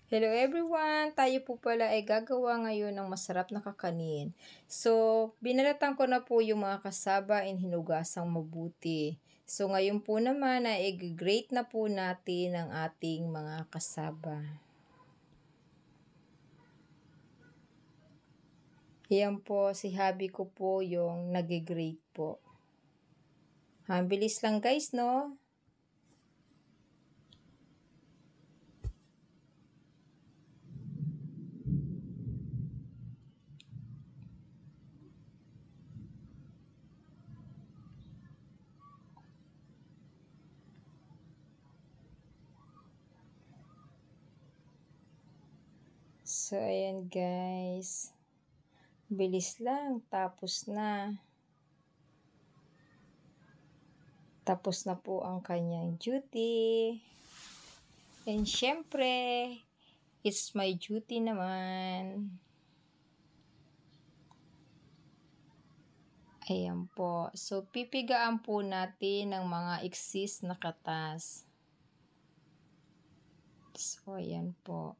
Hello everyone! Tayo po pala ay gagawa ngayon ng masarap na kakanin. So, binalatan ko na po yung mga kasaba and hinugasang mabuti. So, ngayon po naman ay i-grate na po natin ang ating mga kasaba. Yan po, si hubby ko po yung nag-grate po. Bilis lang guys, no? So, ayan guys. Bilis lang, tapos na. Tapos na po ang kanyang duty. And syempre, it's my duty naman. Ayan po. So, pipigaan po natin ng mga eksis na katas. So, ayan po.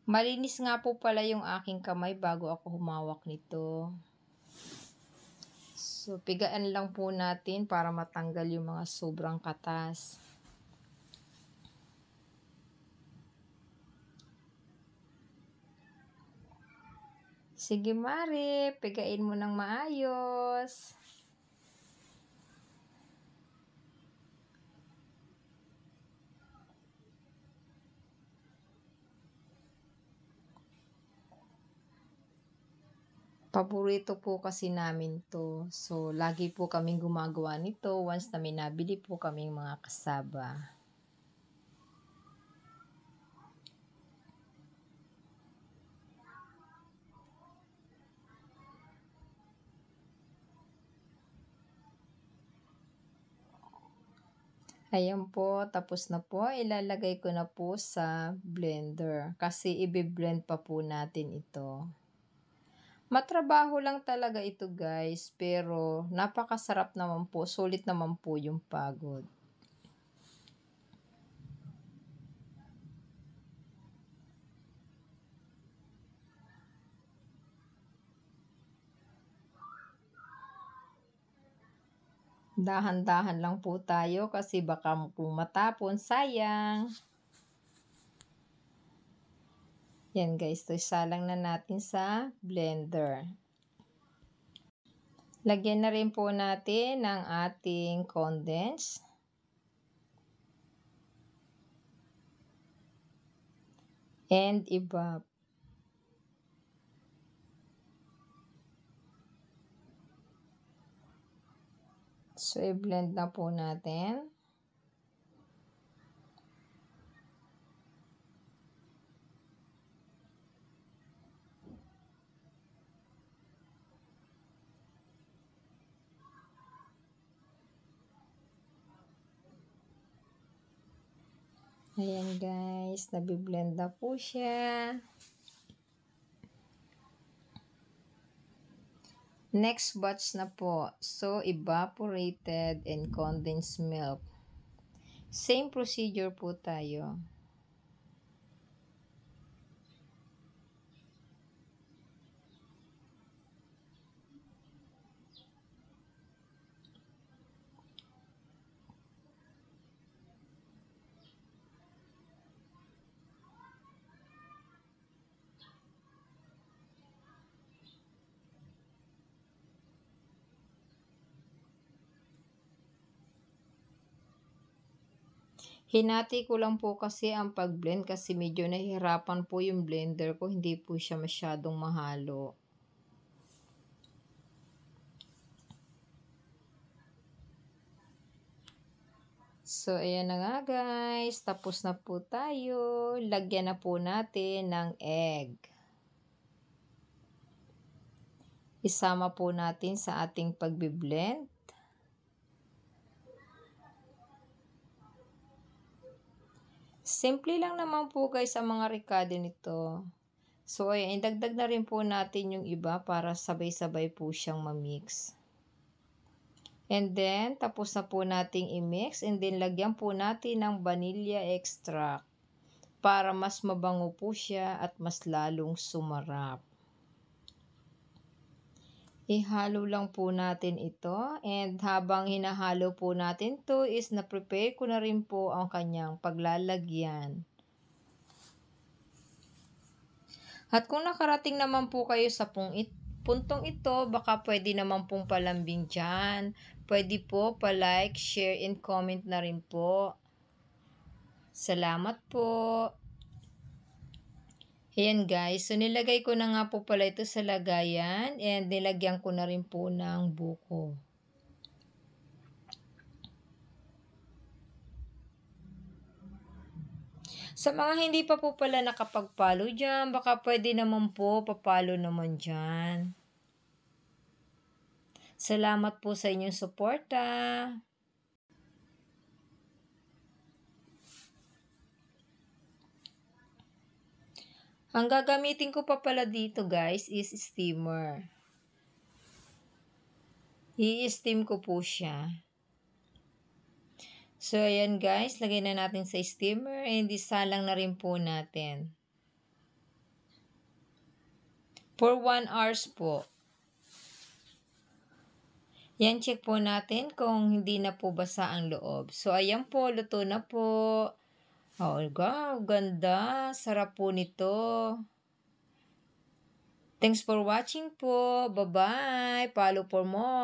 Malinis nga po pala yung aking kamay bago ako humawak nito. So, pigaan lang po natin para matanggal yung mga sobrang katas. Sige Mari, pigain mo ng maayos. Paborito po kasi namin to. So, lagi po kaming gumagawa nito once na may nabili po kaming mga kasaba. Ayan po, tapos na po. Ilalagay ko na po sa blender kasi i-blend pa po natin ito. Matrabaho lang talaga ito guys, pero napakasarap naman po. Sulit naman po yung pagod. Dahan-dahan lang po tayo kasi baka po matapon, sayang. Yan guys, to isalang na natin sa blender. Lagyan na rin po natin ng ating condense. And evap. So, i-blend na po natin. Ayan guys, nabiblend na po siya. Next batch na po. So, evaporated and condensed milk. Same procedure po tayo. Hinati ko lang po kasi ang pag-blend kasi medyo nahihirapan po yung blender ko. Hindi po siya masyadong mahalo. So, ayan na nga guys. Tapos na po tayo. Lagyan na po natin ng egg. Isama po natin sa ating pagbiblend. Simple lang naman po guys ang mga ricado nito. So, ayan, idagdag na rin po natin yung iba para sabay-sabay po siyang ma-mix. And then, tapos na po nating i-mix and then lagyan po natin ng vanilla extract. para mas mabango po siya at mas lalong sumarap. Ihalo lang po natin ito, and habang hinahalo po natin 'to is na-prepare ko na rin po ang kanyang paglalagyan. At kung nakarating naman po kayo sa puntong ito, baka pwede naman pong palambing diyan. Pwede po pa-like, share, and comment na rin po. Salamat po. Ayan guys, so nilagay ko na nga po pala ito sa lagayan, and nilagyan ko na rin po ng buko. Sa mga hindi pa po pala nakapag-follow diyan, baka pwede naman po pa-follow naman diyan. Salamat po sa inyong suporta. Ang gagamitin ko pa pala dito guys is steamer. I-steam ko po siya. So ayan guys, lagay na natin sa steamer, and isalang na rin po natin. For 1 hours po. Yan, check po natin kung hindi na po basa ang loob. So ayan po, luto na po. Oh, wow, ganda. Sarap po nito. Thanks for watching po. Bye-bye. Follow for more.